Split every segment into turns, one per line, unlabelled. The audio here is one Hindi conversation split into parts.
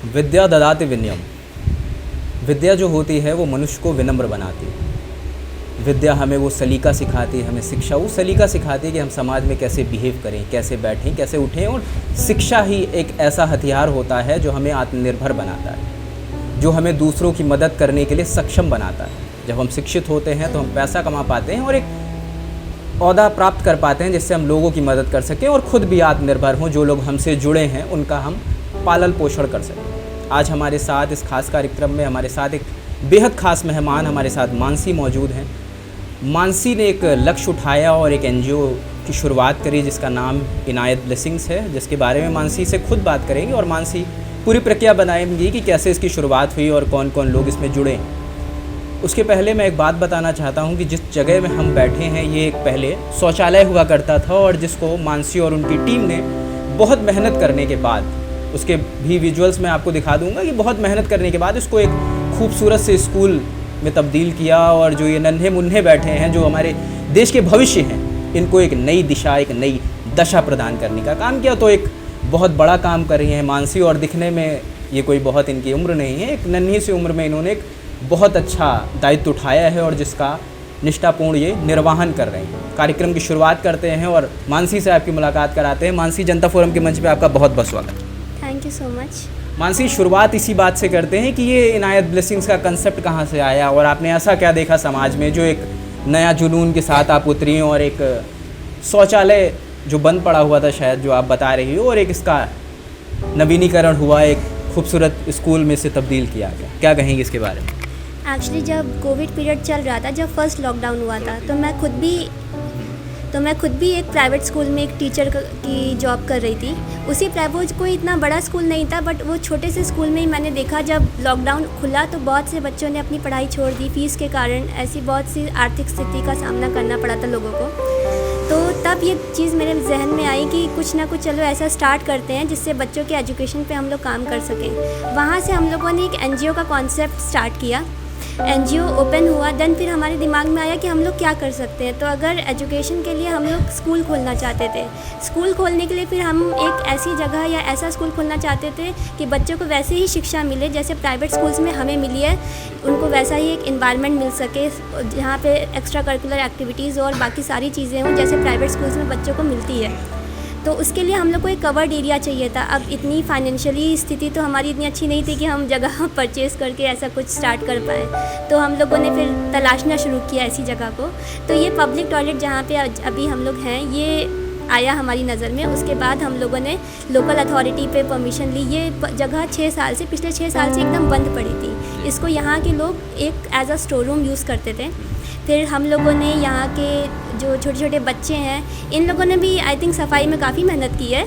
विद्या ददाति विनयम। विद्या जो होती है वो मनुष्य को विनम्र बनाती है। विद्या हमें वो सलीका सिखाती है, हमें शिक्षा वो सलीका सिखाती है कि हम समाज में कैसे बिहेव करें, कैसे बैठें, कैसे उठें। और शिक्षा ही एक ऐसा हथियार होता है जो हमें आत्मनिर्भर बनाता है, जो हमें दूसरों की मदद करने के लिए सक्षम बनाता है। जब हम शिक्षित होते हैं तो हम पैसा कमा पाते हैं और एक ओहदा प्राप्त कर पाते हैं जिससे हम लोगों की मदद कर सकें और ख़ुद भी आत्मनिर्भर हों। जो लोग हमसे जुड़े हैं उनका हम पालन पोषण कर सकें। आज हमारे साथ इस खास कार्यक्रम में हमारे साथ एक बेहद ख़ास मेहमान हमारे साथ मानसी मौजूद हैं। मानसी ने एक लक्ष्य उठाया और एक एनजीओ की शुरुआत करी जिसका नाम इनायत ब्लेसिंग्स है, जिसके बारे में मानसी से खुद बात करेंगे और मानसी पूरी प्रक्रिया बनाएंगी कि कैसे इसकी शुरुआत हुई और कौन कौन लोग इसमें जुड़े हैं। उसके पहले मैं एक बात बताना चाहता हूँ कि जिस जगह में हम बैठे हैं ये एक पहले शौचालय हुआ करता था और जिसको मानसी और उनकी टीम ने बहुत मेहनत करने के बाद, उसके भी विजुअल्स मैं आपको दिखा दूंगा कि बहुत मेहनत करने के बाद इसको एक खूबसूरत से स्कूल में तब्दील किया। और जो ये नन्हे मुन्ने बैठे हैं जो हमारे देश के भविष्य हैं, इनको एक नई दिशा, एक नई दशा प्रदान करने का काम किया। तो एक बहुत बड़ा काम कर रही हैं मानसी और दिखने में ये कोई बहुत इनकी उम्र नहीं है, एक नन्ही सी उम्र में इन्होंने एक बहुत अच्छा दायित्व उठाया है और जिसका निष्ठापूर्ण ये निर्वहन कर रहे हैं। कार्यक्रम की शुरुआत करते हैं और मानसी से आपकी मुलाकात कराते हैं। मानसी, जनता फोरम के मंच पे आपका बहुत बहुत स्वागत।
Thank you so much.
Mansi, शुरुआत इसी बात से करते हैं कि ये इनायत ब्लेसिंग्स का कंसेप्ट कहाँ से आया और आपने ऐसा क्या देखा समाज में जो एक नया जुनून के साथ आप उतरी और एक शौचालय जो बंद पड़ा हुआ था शायद जो आप बता रही हो और एक इसका नवीनीकरण हुआ, एक खूबसूरत स्कूल में से तब्दील किया गया। क्या कहेंगे इसके बारे में?
एक्चुअली जब कोविड पीरियड चल रहा था, जब फर्स्ट लॉकडाउन हुआ था, तो मैं खुद भी एक प्राइवेट स्कूल में एक टीचर की जॉब कर रही थी। उसी प्राइवेट कोई इतना बड़ा स्कूल नहीं था, बट वो छोटे से स्कूल में ही मैंने देखा जब लॉकडाउन खुला तो बहुत से बच्चों ने अपनी पढ़ाई छोड़ दी फीस के कारण। ऐसी बहुत सी आर्थिक स्थिति का सामना करना पड़ा था लोगों को। तो तब ये चीज़ मेरे जहन में आई कि कुछ ना कुछ चलो ऐसा स्टार्ट करते हैं जिससे बच्चों के एजुकेशन पे हम लोग काम कर सकें। वहाँ से हम लोगों ने एक एनजीओ का कॉन्सेप्ट स्टार्ट किया। एनजीओ ओपन हुआ, देन फिर हमारे दिमाग में आया कि हम लोग क्या कर सकते हैं। तो अगर एजुकेशन के लिए हम लोग स्कूल खोलना चाहते थे, स्कूल खोलने के लिए फिर हम एक ऐसी जगह या ऐसा स्कूल खोलना चाहते थे कि बच्चों को वैसे ही शिक्षा मिले जैसे प्राइवेट स्कूल्स में हमें मिली है, उनको वैसा ही एक इन्वायरमेंट मिल सके जहाँ पे एक्स्ट्रा करिकुलर एक्टिविटीज़ और बाकी सारी चीज़ें हों जैसे प्राइवेट स्कूल्स में बच्चों को मिलती है। तो उसके लिए हम लोग को एक कवर्ड एरिया चाहिए था। अब इतनी फाइनेंशियली स्थिति तो हमारी इतनी अच्छी नहीं थी कि हम जगह परचेज़ करके ऐसा कुछ स्टार्ट कर पाएँ। तो हम लोगों ने फिर तलाशना शुरू किया ऐसी जगह को। तो ये पब्लिक टॉयलेट जहाँ पे अभी हम लोग हैं ये आया हमारी नज़र में। उसके बाद हम लोगों ने लोकल अथॉरिटी पे परमिशन ली। ये जगह पिछले 6 साल से एकदम बंद पड़ी थी। इसको यहाँ के लोग एक as a store room use करते थे। फिर हम लोगों ने यहाँ के जो छोटे छोटे बच्चे हैं, इन लोगों ने भी आई थिंक सफाई में काफ़ी मेहनत की है।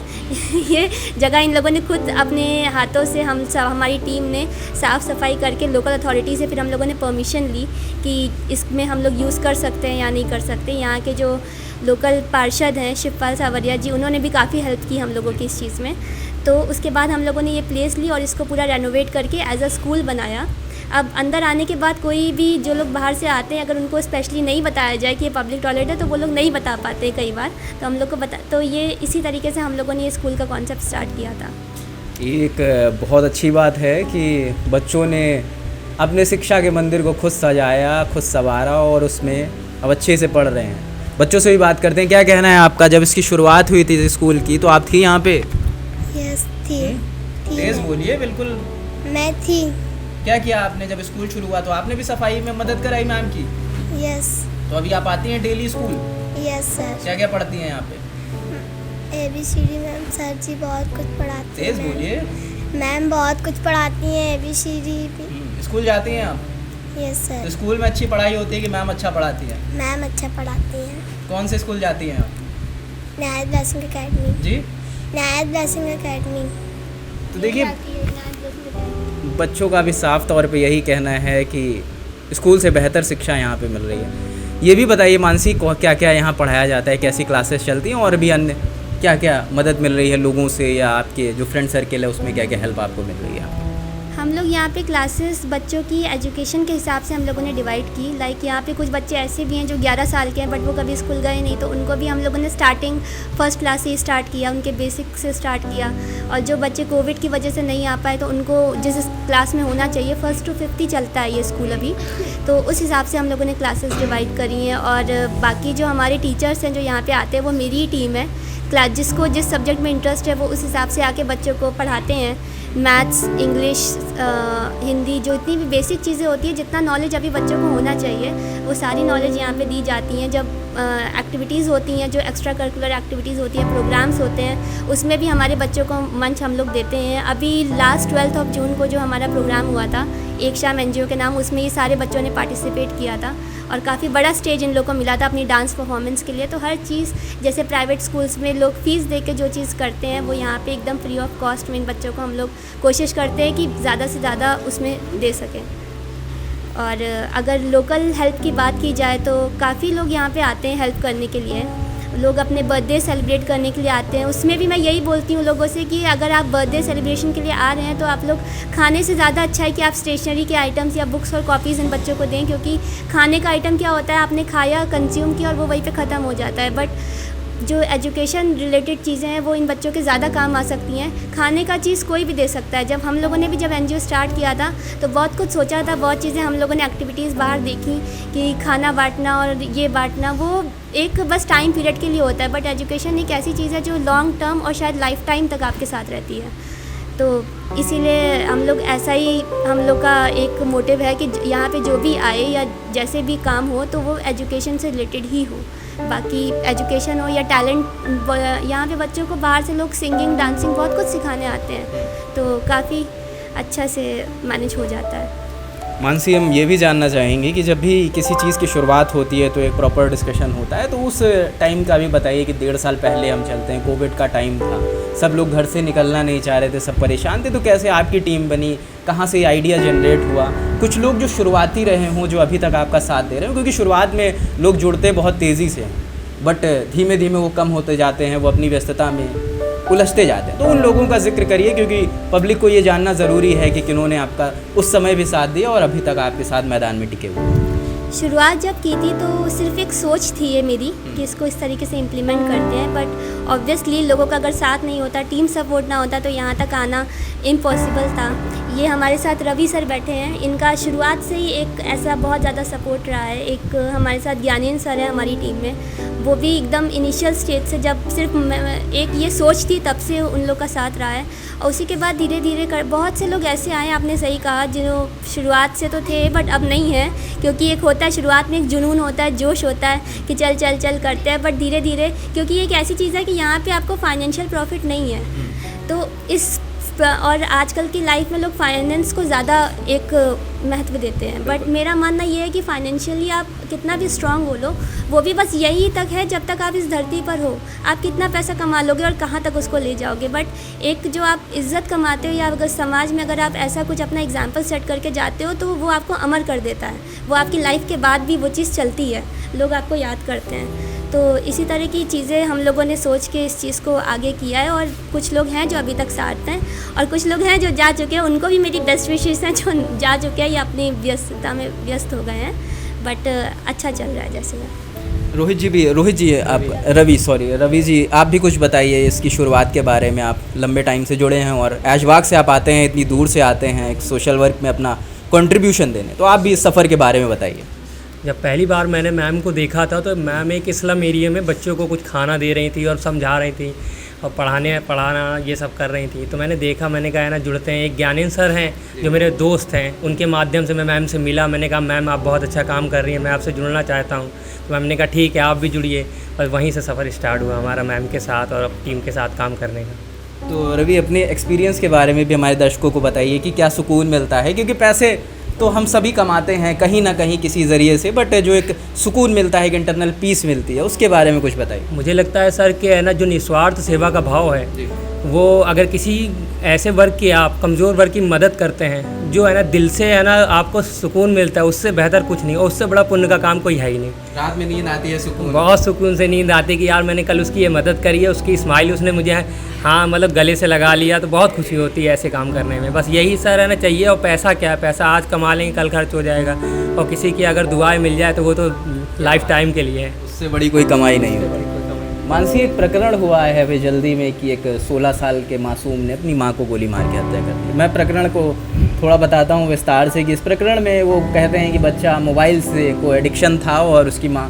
ये जगह इन लोगों ने खुद अपने हाथों से हमारी टीम ने साफ़ सफाई करके लोकल अथॉरिटी से फिर हम लोगों ने परमिशन ली कि इसमें हम लोग यूज़ कर सकते हैं या नहीं कर सकते। यहाँ के जो लोकल पार्षद हैं शिवपाल सावरिया जी, उन्होंने भी काफ़ी हेल्प की हम लोगों की इस चीज़ में। तो उसके बाद हम लोगों ने ये प्लेस ली और इसको पूरा रेनोवेट करके एज अ स्कूल बनाया। अब अंदर आने के बाद कोई भी जो लोग बाहर से आते हैं अगर उनको स्पेशली नहीं बताया जाए कि ये पब्लिक टॉयलेट है तो वो लोग नहीं बता पाते कई बार। तो हम लोग को तो ये इसी तरीके से हम लोगों ने ये स्कूल का कॉन्सेप्ट स्टार्ट किया था।
एक बहुत अच्छी बात है कि बच्चों ने अपने शिक्षा के मंदिर को खुद सजाया, खुद संवारा और उसमें अब अच्छे से पढ़ रहे हैं। बच्चों से भी बात करते हैं। क्या कहना है आपका? जब इसकी शुरुआत हुई थी स्कूल की तो आप थी यहाँ पे?
यस थी।
तेज बोलिए। बिल्कुल
मैं थी।
क्या किया आपने जब स्कूल शुरू हुआ? तो आपने भी सफाई में मदद कराई मैम की?
यस।
तो अभी आप आती हैं डेली स्कूल?
Yes sir.
क्या क्या पढ़ती हैं यहाँ पे?
ABCD मैम सर जी बहुत कुछ पढ़ाती हैं।
तेज बोलिए।
मैम बहुत कुछ पढ़ाती हैं ABCD भी।
स्कूल जाती हैं आप?
Yes sir.
तो स्कूल में अच्छी पढ़ाई होती है कि मैम अच्छा पढ़ाती है?
मैम अच्छा पढ़ाती हैं।
कौन से स्कूल जाती हैं आप?
इनायत ब्लेसिंग एकेडमी।
जी,
इनायत ब्लेसिंग एकेडमी।
तो देखिए बच्चों का भी साफ तौर पे यही कहना है कि स्कूल से बेहतर शिक्षा यहाँ पे मिल रही है। ये भी बताइए मानसी, क्या क्या यहाँ पढ़ाया जाता है, कैसी क्लासेस चलती हैं और भी अन्य क्या क्या मदद मिल रही है लोगों से या आपके जो फ्रेंड सर्किल है उसमें क्या क्या हेल्प आपको मिल रही है?
हम लोग यहाँ पे क्लासेस बच्चों की एजुकेशन के हिसाब से हम लोगों ने डिवाइड की। लाइक यहाँ पे कुछ बच्चे ऐसे भी हैं जो 11 साल के हैं बट वो कभी स्कूल गए नहीं, तो उनको भी हम लोगों ने स्टार्टिंग फर्स्ट क्लास से ही स्टार्ट किया, उनके बेसिक से स्टार्ट किया। और जो बच्चे कोविड की वजह से नहीं आ पाए तो उनको जिस क्लास में होना चाहिए, 1st to 5th ही चलता है ये स्कूल अभी, तो उस हिसाब से हम लोगों ने क्लासेस डिवाइड करी हैं। और बाकी जो हमारे टीचर्स हैं जो यहाँ पर आते हैं वो मेरी ही टीम है। क्लास जिसको जिस सब्जेक्ट में इंटरेस्ट है वो उस हिसाब से आके बच्चों को पढ़ाते हैं। मैथ्स, इंग्लिश, हिंदी, जो इतनी भी बेसिक चीज़ें होती हैं, जितना नॉलेज अभी बच्चों को होना चाहिए वो सारी नॉलेज यहाँ पे दी जाती हैं। जब एक्टिविटीज़ होती हैं, जो एक्स्ट्रा करिकुलर एक्टिविटीज़ होती हैं, प्रोग्राम्स होते हैं, उसमें भी हमारे बच्चों को मंच हम लोग देते हैं। अभी लास्ट 12 जून को जो हमारा प्रोग्राम हुआ था एक शाम NGO के नाम, उसमें ये सारे बच्चों ने पार्टिसिपेट किया था और काफ़ी बड़ा स्टेज इन लोगों को मिला था अपनी डांस परफॉर्मेंस के लिए। तो हर चीज़, जैसे प्राइवेट स्कूल्स में लोग फ़ीस दे के जो चीज़ करते हैं वो यहाँ पे एकदम फ्री ऑफ कॉस्ट में इन बच्चों को हम लोग कोशिश करते हैं कि ज़्यादा से ज़्यादा उसमें दे सकें। और अगर लोकल हेल्प की बात की जाए तो काफ़ी लोग यहाँ पे आते हैं हेल्प करने के लिए। लोग अपने बर्थडे सेलिब्रेट करने के लिए आते हैं। उसमें भी मैं यही बोलती हूँ लोगों से कि अगर आप बर्थडे सेलिब्रेशन के लिए आ रहे हैं तो आप लोग खाने से ज़्यादा अच्छा है कि आप स्टेशनरी के आइटम्स या बुक्स और कॉपीज़ इन बच्चों को दें, क्योंकि खाने का आइटम क्या होता है, आपने खाया, कंज्यूम किया और वो वहीं पे ख़त्म हो जाता है। बट जो एजुकेशन रिलेटेड चीज़ें हैं वो इन बच्चों के ज़्यादा काम आ सकती हैं। खाने का चीज़ कोई भी दे सकता है। जब हम लोगों ने भी जब NGO स्टार्ट किया था तो बहुत कुछ सोचा था, बहुत चीज़ें हम लोगों ने एक्टिविटीज़ बाहर देखी कि खाना बांटना और ये बांटना वो एक बस टाइम पीरियड के लिए होता है। बट एजुकेशन एक ऐसी चीज़ है जो लॉन्ग टर्म और शायद लाइफ टाइम तक आपके साथ रहती है। तो इसीलिए हम लोग ऐसा ही, हम लोग का एक मोटिव है कि यहाँ पे जो भी आए या जैसे भी काम हो तो वो एजुकेशन से रिलेटेड ही हो। बाकी एजुकेशन हो या टैलेंट, यहाँ पे बच्चों को बाहर से लोग सिंगिंग, डांसिंग बहुत कुछ सिखाने आते हैं, तो काफ़ी अच्छा से मैनेज हो जाता है।
मानसी, हम ये भी जानना चाहेंगे कि जब भी किसी चीज़ की शुरुआत होती है तो एक प्रॉपर डिस्कशन होता है, तो उस टाइम का भी बताइए कि 1.5 साल पहले हम चलते हैं, कोविड का टाइम था, सब लोग घर से निकलना नहीं चाह रहे थे, सब परेशान थे, तो कैसे आपकी टीम बनी, कहाँ से आइडिया जनरेट हुआ? कुछ लोग जो शुरुआती रहे हों जो अभी तक आपका साथ दे रहे हो, क्योंकि शुरुआत में लोग जुड़ते बहुत तेज़ी से, बट धीमे धीमे वो कम होते जाते हैं, वो अपनी व्यस्तता में उलझते जाते हैं, तो उन लोगों का जिक्र करिए, क्योंकि पब्लिक को ये जानना ज़रूरी है कि किन्होंने आपका उस समय भी साथ दिया और अभी तक आपके साथ मैदान में टिके हुए।
शुरुआत जब की थी तो सिर्फ एक सोच थी ये मेरी कि इसको इस तरीके से इम्प्लीमेंट करते हैं, बट ऑब्वियसली लोगों का अगर साथ नहीं होता, टीम सपोर्ट ना होता तो यहाँ तक आना इम्पॉसिबल था। ये हमारे साथ रवि सर बैठे हैं, इनका शुरुआत से ही एक ऐसा बहुत ज़्यादा सपोर्ट रहा है। एक हमारे साथ ज्ञानेंद्र सर है हमारी टीम में, वो भी एकदम इनिशियल स्टेज से, जब सिर्फ एक ये सोच थी तब से उन लोग का साथ रहा है। और उसी के बाद धीरे धीरे बहुत से लोग ऐसे आए, आपने सही कहा, जो शुरुआत से तो थे बट अब नहीं है, क्योंकि एक होता है शुरुआत में एक जुनून होता है, जोश होता है कि चल चल चल करते हैं, बट धीरे धीरे, क्योंकि ये एक ऐसी चीज़ है कि यहाँ पे आपको फाइनेंशियल प्रॉफिट नहीं है, तो इस और आजकल की लाइफ में लोग फाइनेंस को ज़्यादा एक महत्व देते हैं। बट मेरा मानना ये है कि फाइनेंशियली आप कितना भी स्ट्रांग हो लो, वो भी बस यही तक है जब तक आप इस धरती पर हो। आप कितना पैसा कमा लोगे और कहाँ तक उसको ले जाओगे, बट एक जो आप इज़्ज़त कमाते हो या अगर समाज में अगर आप ऐसा कुछ अपना एग्जाम्पल सेट करके जाते हो तो वो आपको अमर कर देता है। वो आपकी लाइफ के बाद भी वो चीज़ चलती है, लोग आपको याद करते हैं। तो इसी तरह की चीज़ें हम लोगों ने सोच के इस चीज़ को आगे किया है। और कुछ लोग हैं जो अभी तक साथ हैं और कुछ लोग हैं जो जा चुके हैं, उनको भी मेरी बेस्ट विशेष हैं जो जा चुके हैं या अपनी व्यस्तता में व्यस्त हो गए हैं, बट अच्छा चल रहा है जैसे।
रोहित जी आप रवि जी, आप भी कुछ बताइए इसकी शुरुआत के बारे में। आप लंबे टाइम से जुड़े हैं और ऐशबाग से आप आते हैं, इतनी दूर से आते हैं एक सोशल वर्क में अपना कंट्रीब्यूशन देने, तो आप भी इस सफ़र के बारे में बताइए।
जब पहली बार मैंने मैम को देखा था तो मैम एक स्लम एरिया में बच्चों को कुछ खाना दे रही थी और समझा रही थी और पढ़ाना ये सब कर रही थी। तो मैंने देखा, मैंने कहा ना जुड़ते हैं। एक ज्ञानेंद्र सर हैं जो मेरे दोस्त हैं, उनके माध्यम से मैं मैम से मिला। मैंने कहा मैम आप बहुत अच्छा काम कर रही हैं, मैं आपसे जुड़ना चाहता हूँ। तो मैम ने कहा ठीक है आप भी जुड़िए, और वहीं से सफ़र स्टार्ट हुआ हमारा मैम के साथ और टीम के साथ काम करने का।
तो रवि, अपने एक्सपीरियंस के बारे में भी हमारे दर्शकों को बताइए कि क्या सुकून मिलता है, क्योंकि पैसे तो हम सभी कमाते हैं कहीं ना कहीं किसी ज़रिए से, बट जो एक सुकून मिलता है, एक इंटरनल पीस मिलती है, उसके बारे में कुछ बताइए।
मुझे लगता है सर कि है ना, जो निस्वार्थ सेवा का भाव है वो अगर किसी ऐसे वर्ग की, आप कमज़ोर वर्ग की मदद करते हैं, जो है ना दिल से है ना आपको सुकून मिलता है, उससे बेहतर कुछ नहीं, और उससे बड़ा पुण्य का काम कोई है ही नहीं।
रात में नींद आती है, सुकून,
बहुत सुकून से नींद आती कि यार मैंने कल उसकी ये मदद करी है, उसकी स्माइल उसने मुझे हाँ मतलब गले से लगा लिया, तो बहुत खुशी होती है ऐसे काम करने में। बस यही सर है ना चाहिए। और पैसा क्या है, पैसा आज कमा लेंगे कल खर्च हो जाएगा, और किसी की अगर दुआएं मिल जाए तो वो तो लाइफ टाइम के लिए है,
उससे बड़ी कोई कमाई नहीं है। मानसी, एक प्रकरण हुआ है अभी जल्दी में कि एक 16 साल के मासूम ने अपनी मां को गोली मार के हत्या कर दी। मैं प्रकरण को थोड़ा बताता हूँ विस्तार से कि इस प्रकरण में वो कहते हैं कि बच्चा मोबाइल से को एडिक्शन था और उसकी माँ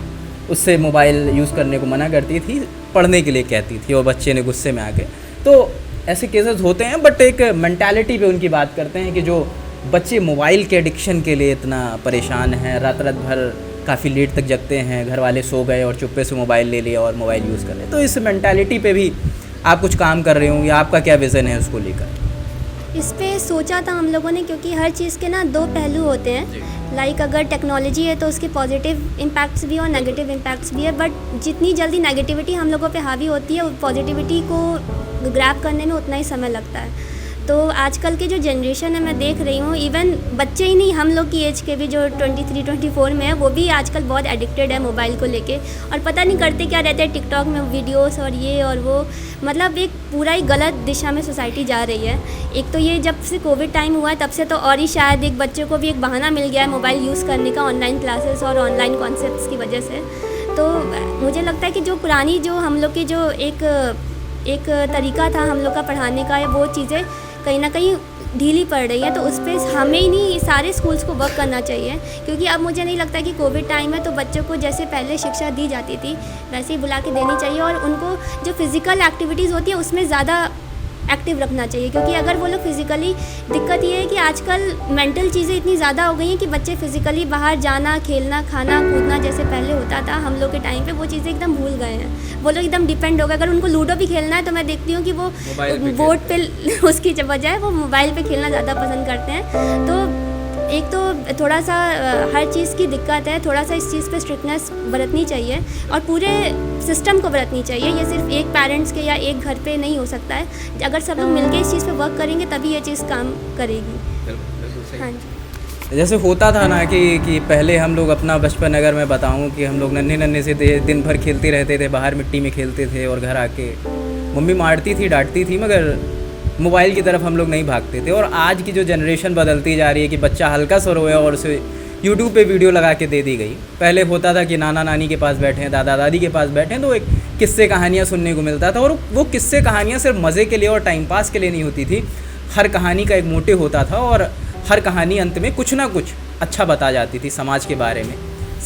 उससे मोबाइल यूज़ करने को मना करती थी, पढ़ने के लिए कहती थी, और बच्चे ने गुस्से में आके, तो ऐसे केसेस होते हैं। बट एक मेंटालिटी पे उनकी बात करते हैं कि जो बच्चे मोबाइल के एडिक्शन के लिए इतना परेशान हैं, रात रात भर काफ़ी लेट तक जगते हैं, घर वाले सो गए और चुप्पे से मोबाइल ले लिया और मोबाइल यूज़ कर रहे हैं, तो इस मेंटालिटी पे भी आप कुछ काम कर रहे हो या आपका क्या विज़न है उसको लेकर?
इस पे सोचा था हम लोगों ने, क्योंकि हर चीज़ के ना दो पहलू होते हैं। लाइक अगर टेक्नोलॉजी है तो उसके पॉजिटिव इम्पैक्ट्स भी और नेगेटिव इम्पैक्ट्स भी है, बट जितनी जल्दी नेगेटिविटी हम लोगों पे हावी होती है, पॉजिटिविटी को ग्रैब करने में उतना ही समय लगता है। तो आजकल के जो जनरेशन है, मैं देख रही हूँ, इवन बच्चे ही नहीं, हम लोग की एज के भी जो 23-24 में है, वो भी आजकल बहुत एडिक्टेड है मोबाइल को लेके, और पता नहीं करते क्या रहते हैं टिकटॉक में वीडियोस और ये और वो, मतलब एक पूरा ही गलत दिशा में सोसाइटी जा रही है। एक तो ये जब से कोविड टाइम हुआ है तब से तो और ही शायद एक बच्चों को भी एक बहाना मिल गया है मोबाइल यूज़ करने का, ऑनलाइन क्लासेस और ऑनलाइन कॉन्सेप्ट्स की वजह से। तो मुझे लगता है कि जो पुरानी जो हम लोग की जो एक तरीका था हम लोग का पढ़ाने का, वो चीज़ें कहीं ना कहीं ढीली पड़ रही है। तो उस पर हमें ही नहीं, सारे स्कूल्स को वर्क करना चाहिए, क्योंकि अब मुझे नहीं लगता कि कोविड टाइम है तो बच्चों को जैसे पहले शिक्षा दी जाती थी वैसे ही बुला के देनी चाहिए, और उनको जो फिज़िकल एक्टिविटीज़ होती है उसमें ज़्यादा एक्टिव रखना चाहिए। क्योंकि अगर वो लोग फिज़िकली, दिक्कत ये है कि आजकल मेंटल चीज़ें इतनी ज़्यादा हो गई हैं कि बच्चे फिज़िकली बाहर जाना, खेलना, खाना, कूदना जैसे पहले होता था हम लोग के टाइम पे, वो चीज़ें एकदम भूल गए हैं। वो लोग एकदम डिपेंड हो गए। अगर उनको लूडो भी खेलना है तो मैं देखती हूँ कि वो बोर्ड पे उसकी बजाय वो मोबाइल पे खेलना ज़्यादा पसंद करते हैं। तो एक तो थोड़ा सा हर चीज़ की दिक्कत है, थोड़ा सा इस चीज़ पे स्ट्रिक्टनेस बरतनी चाहिए और पूरे सिस्टम को बरतनी चाहिए। ये सिर्फ एक पेरेंट्स के या एक घर पे नहीं हो सकता है। अगर सब लोग मिलके इस चीज़ पे वर्क करेंगे तभी ये चीज़ काम करेगी। हाँ जी,
जैसे होता था ना कि पहले हम लोग अपना बचपन, अगर मैं बताऊं कि हम लोग नन्हे से दिन भर खेलते रहते थे, बाहर मिट्टी में खेलते थे, और घर आके मम्मी मारती थी, डांटती थी, मगर मोबाइल की तरफ हम लोग नहीं भागते थे। और आज की जो जनरेशन बदलती जा रही है कि बच्चा हल्का सा रोया और उसे यूट्यूब पे वीडियो लगा के दे दी गई। पहले होता था कि नाना नानी के पास बैठे हैं, दादा दादी के पास बैठे हैं, तो एक किस्से कहानियाँ सुनने को मिलता था। और वो किस्से कहानियाँ सिर्फ मज़े के लिए और टाइम पास के लिए नहीं होती थी, हर कहानी का एक मोटिव होता था और हर कहानी अंत में कुछ ना कुछ अच्छा बता जाती थी, समाज के बारे में,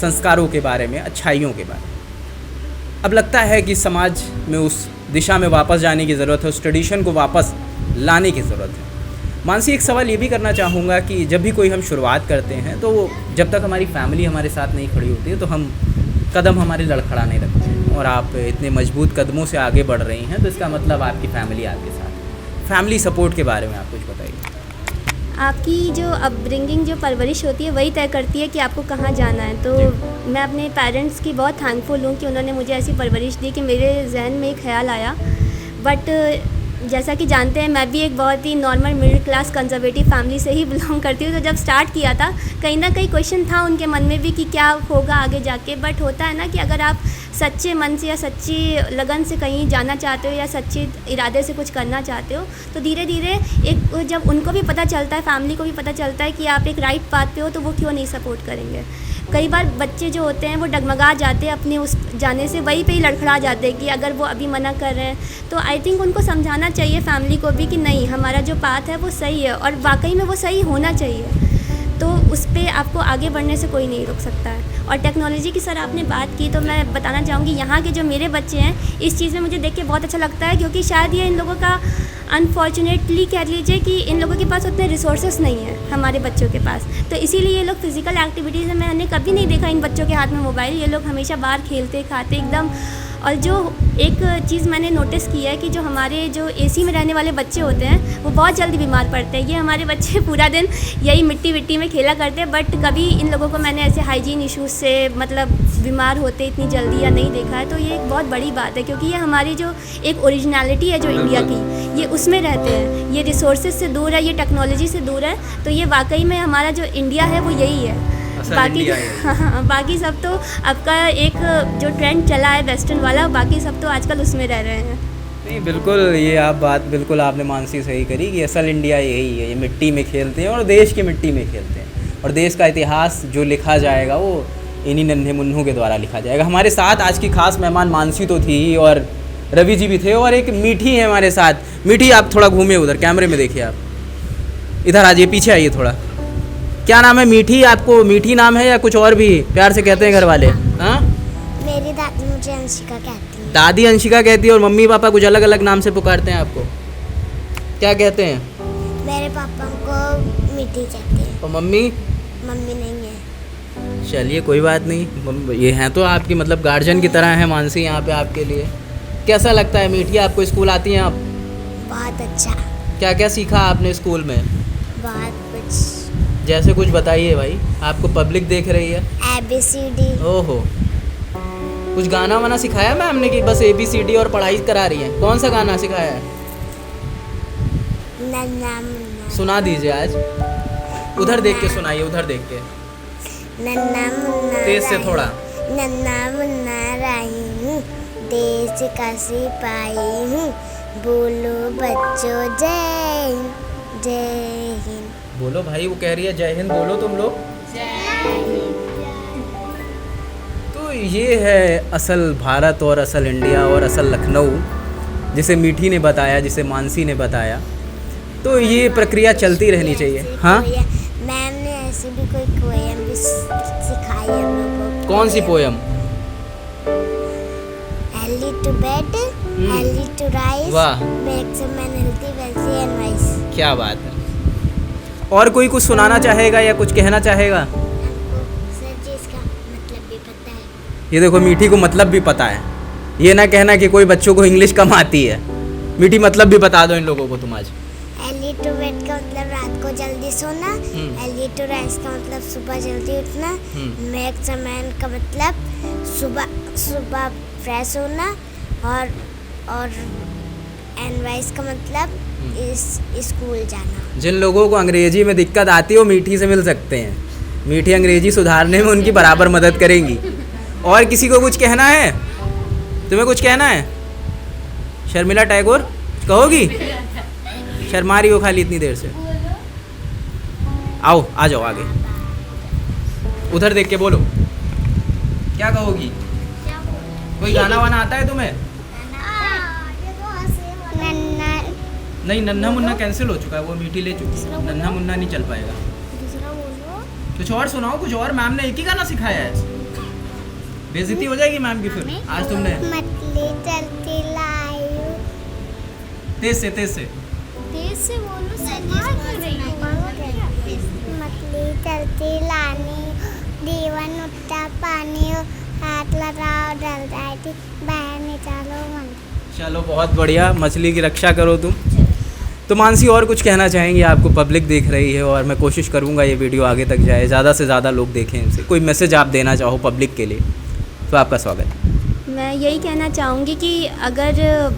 संस्कारों के बारे में, अच्छाइयों के बारे में। अब लगता है कि समाज में उस दिशा में वापस जाने की ज़रूरत है, उस ट्रेडिशन को वापस लाने की ज़रूरत है। मानसी, एक सवाल ये भी करना चाहूँगा कि जब भी कोई हम शुरुआत करते हैं तो जब तक हमारी फैमिली हमारे साथ नहीं खड़ी होती है तो हम कदम हमारे लड़खड़ाने लगते हैं, और आप इतने मजबूत कदमों से आगे बढ़ रही हैं तो इसका मतलब आपकी फैमिली आपके साथ है। फैमिली सपोर्ट के बारे में आप कुछ बताइए।
आपकी जो अपब्रिंगिंग, जो परवरिश होती है, वही तय करती है कि आपको कहाँ जाना है। तो मैं अपने पेरेंट्स की बहुत थैंकफुल हूँ कि उन्होंने मुझे ऐसी परवरिश दी कि मेरे जहन में एक ख्याल आया। बट जैसा कि जानते हैं, मैं भी एक बहुत ही normal middle class conservative family से ही बिलोंग करती हूँ। तो जब स्टार्ट किया था, कहीं ना कहीं क्वेश्चन था उनके मन में भी कि क्या होगा आगे जाके। बट होता है ना कि अगर आप सच्चे मन से या सच्ची लगन से कहीं जाना चाहते हो या सच्चे इरादे से कुछ करना चाहते हो, तो धीरे धीरे एक जब उनको भी पता चलता है, फैमिली को भी पता चलता है कि आप एक राइट पाथ पे हो, तो वो क्यों नहीं सपोर्ट करेंगे। कई बार बच्चे जो होते हैं वो डगमगा जाते हैं अपने उस जाने से, वहीं पे ही लड़खड़ा जाते हैं कि अगर वो अभी मना कर रहे हैं। तो आई थिंक उनको समझाना चाहिए फैमिली को भी कि नहीं, हमारा जो पाथ है वो सही है और वाकई में वो सही होना चाहिए। तो उस पर आपको आगे बढ़ने से कोई नहीं रोक सकता है। और टेक्नोलॉजी की सर आपने बात की, तो मैं बताना चाहूँगी यहाँ के जो मेरे बच्चे हैं, इस चीज़ में मुझे देख के बहुत अच्छा लगता है, क्योंकि शायद ये इन लोगों का अनफॉर्चुनेटली कह लीजिए कि इन लोगों के पास उतने रिसोर्सेस नहीं है हमारे बच्चों के पास। तो इसीलिए ये लोग फिज़िकल एक्टिविटीज़ में, मैंने कभी नहीं देखा इन बच्चों के हाथ में मोबाइल। ये लोग हमेशा बाहर खेलते खाते एकदम और जो एक चीज़ मैंने नोटिस किया है कि जो हमारे जो एसी में रहने वाले बच्चे होते हैं वो बहुत जल्दी बीमार पड़ते हैं। ये हमारे बच्चे पूरा दिन यही मिट्टी में खेला करते हैं, बट कभी इन लोगों को मैंने ऐसे हाइजीन इश्यूज से मतलब बीमार होते इतनी जल्दी या नहीं देखा है। तो ये एक बहुत बड़ी बात है, क्योंकि ये हमारी जो एक ओरिजिनलिटी है जो इंडिया की, ये उसमें रहते हैं। ये रिसोर्सेज से दूर है, ये टेक्नोलॉजी से दूर है। तो ये वाकई में हमारा जो इंडिया है वो यही है। बाकी हाँ, बाकी सब तो आपका एक जो ट्रेंड चला है वेस्टर्न वाला, बाकी सब तो आजकल उसमें रह रहे हैं।
नहीं, बिल्कुल ये आप बात बिल्कुल आपने मानसी सही करी कि असल इंडिया यही है। ये मिट्टी में खेलते हैं और देश की मिट्टी में खेलते हैं, और देश का इतिहास जो लिखा जाएगा वो इन्हीं नन्हे मुन्नों के द्वारा लिखा जाएगा। हमारे साथ आज की खास मेहमान मानसी तो थी ही, और रवि जी भी थे, और एक मीठी है हमारे साथ। मीठी, आप थोड़ा घूमे उधर, कैमरे में देखिए, आप इधर आ जाइए, पीछे आइए थोड़ा। क्या नाम है? मीठी। आपको मीठी नाम है या कुछ और भी प्यार से कहते हैं घर वाले? हाँ,
मेरी दादी मुझे अंशिका कहती है।
दादी अंशिका कहती है, और मम्मी पापा कुछ अलग अलग नाम से पुकारते हैं आपको? क्या कहते हैं?
मेरे पापा को मीठी कहते हैं।
और मम्मी?
मम्मी नहीं है।
चलिए कोई बात नहीं, ये हैं तो आपकी मतलब गार्जियन की तरह है मानसी यहाँ पे आपके लिए। कैसा लगता है मीठी, आपको स्कूल आती हैं आप?
बहुत अच्छा।
क्या क्या सीखा आपने स्कूल में?
बहुत कुछ।
जैसे कुछ बताइए भाई, आपको पब्लिक देख रही है।
ABCD।
ओहो, कुछ गाना वाना सिखाया मैम ने कि बस ABCD और पढ़ाई करा रही है? कौन सा गाना सिखाया है?
नन्ना मुन्ना।
सुना दीजिए आज, उधर देख के सुनाइए, उधर देख के,
नन्ना मुन्ना
तेज से थोड़ा।
नन्ना मुन्ना राही हूँ, देश का सिपाही हूँ, बोलो बच्चों जय हिंद जय हिंद।
बोलो भाई, वो कह रही है जय हिंद, बोलो तुम लोग। तो ये है असल भारत और असल इंडिया और असल लखनऊ, जिसे मीठी ने बताया, जिसे मानसी ने बताया। तो ये प्रक्रिया चलती रहनी चाहिए। हाँ,
मैम ने ऐसी भी कोई पोएम भी सिखाई है हम लोगों को।
कौन सी poem?
Early to bed, early to rise,
वाह,
makes a man healthy, wealthy and wise।
क्या बात है। और कोई कुछ सुनाना चाहेगा या कुछ कहना चाहेगा?
हमको सर जी इसका मतलब भी पता है।
ये देखो, मीठी को मतलब भी पता है। ये ना कहना कि कोई बच्चों को इंग्लिश कम आती है। मीठी मतलब भी बता दो इन लोगों को तुम आज।
Early to bed का मतलब रात को जल्दी सोना, early to rise का मतलब सुबह जल्दी उठना, makes a man का मतलब सुबह फ्रेश होना, और and wise का मतलब स्कूल जाना।
जिन लोगों को अंग्रेजी में दिक्कत आती है वो मीठी से मिल सकते हैं। मीठी अंग्रेजी सुधारने में उनकी बराबर मदद करेंगी। और किसी को कुछ कहना है? तुम्हें कुछ कहना है? शर्मिला टैगोर कहोगी? शर्मा रही हो खाली इतनी देर से। आओ, आ जाओ आगे, उधर देख के बोलो, क्या कहोगी? कोई गाना वाना आता है तुम्हें? नहीं, नन्हा मुन्ना कैंसिल हो चुका है, वो मीठी ले चुकी है। नन्हा मुन्ना नहीं चल पाएगा। कुछ और सुनाओ, कुछ और। मैम ने एक ही गाना सिखाया है, बेइज्जती हो जाएगी मैम की फिर। आज तुमने
मछली चलती लायू।
तेज से
बोलो मछली चलती लानी, दीवान उठता पानी, हाथ लगाओ डल जाती, बाहर निकालो मन।
चलो बहुत बढ़िया, मछली की रक्षा करो तुम। तो मानसी और कुछ कहना चाहेंगी? आपको पब्लिक देख रही है और मैं कोशिश करूंगा ये वीडियो आगे तक जाए, ज़्यादा से ज़्यादा लोग देखें इनसे। कोई मैसेज आप देना चाहो पब्लिक के लिए तो आपका स्वागत।
मैं यही कहना चाहूँगी कि अगर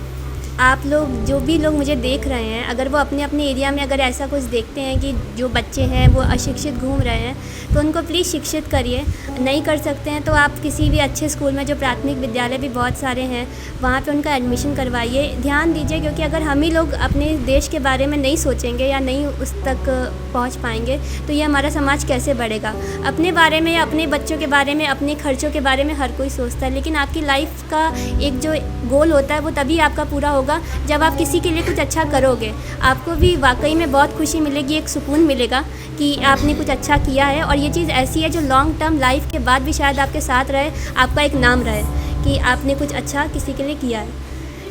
आप लोग, जो भी लोग मुझे देख रहे हैं, अगर वो अपने अपने एरिया में अगर ऐसा कुछ देखते हैं कि जो बच्चे हैं वो अशिक्षित घूम रहे हैं, तो उनको प्लीज़ शिक्षित करिए। नहीं कर सकते हैं तो आप किसी भी अच्छे स्कूल में, जो प्राथमिक विद्यालय भी बहुत सारे हैं, वहाँ पे उनका एडमिशन करवाइए। ध्यान दीजिए, क्योंकि अगर हम ही लोग अपने देश के बारे में नहीं सोचेंगे या नहीं उस तक पहुँच पाएंगे तो ये हमारा समाज कैसे बढ़ेगा। अपने बारे में, अपने बच्चों के बारे में, अपने खर्चों के बारे में हर कोई सोचता है, लेकिन आपकी लाइफ का एक जो गोल होता है वो तभी आपका पूरा होगा जब आप किसी के लिए कुछ अच्छा करोगे। आपको भी वाकई में बहुत खुशी मिलेगी, एक सुकून मिलेगा कि आपने कुछ अच्छा किया है। और ये चीज़ ऐसी है जो लॉन्ग टर्म लाइफ के बाद भी शायद आपके साथ रहे, आपका एक नाम रहे कि आपने कुछ अच्छा किसी के लिए किया है।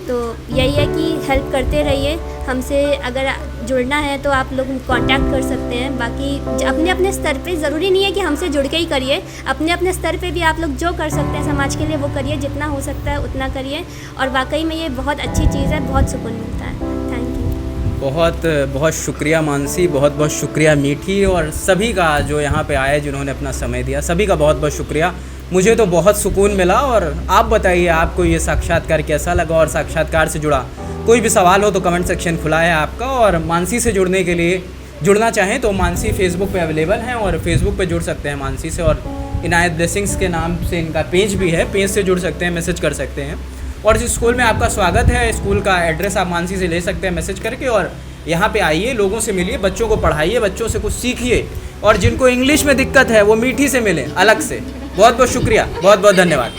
तो यही है कि हेल्प करते रहिए हमसे। अगर जुड़ना है तो आप लोग कांटेक्ट कर सकते हैं। बाकी अपने अपने स्तर पे ज़रूरी नहीं है कि हमसे जुड़ के ही करिए, अपने अपने स्तर पे भी आप लोग जो कर सकते हैं समाज के लिए वो करिए, जितना हो सकता है उतना करिए। और वाकई में ये बहुत अच्छी चीज़ है, बहुत सुकून मिलता है। Thank you.
बहुत बहुत शुक्रिया मानसी, बहुत बहुत शुक्रिया मीठी, और सभी का जो यहाँ पे आए जिन्होंने अपना समय दिया, सभी का बहुत बहुत शुक्रिया। मुझे तो बहुत सुकून मिला। और आप बताइए आपको ये साक्षात्कार कैसा लगा, और साक्षात्कार से जुड़ा कोई भी सवाल हो तो कमेंट सेक्शन खुला है आपका। और मानसी से जुड़ने के लिए जुड़ना चाहें तो मानसी फेसबुक पे अवेलेबल हैं, और फेसबुक पे जुड़ सकते हैं मानसी से। और इनायत ब्लेसिंग्स के नाम से इनका पेज भी है, पेज से जुड़ सकते हैं, मैसेज कर सकते हैं। और जिस स्कूल में आपका स्वागत है, स्कूल का एड्रेस आप मानसी से ले सकते हैं मैसेज करके, और यहाँ पे आइए, लोगों से मिलिए, बच्चों को पढ़ाइए, बच्चों से कुछ सीखिए। और जिनको इंग्लिश में दिक्कत है वो मीठी से मिलें अलग से। बहुत बहुत शुक्रिया, बहुत बहुत धन्यवाद।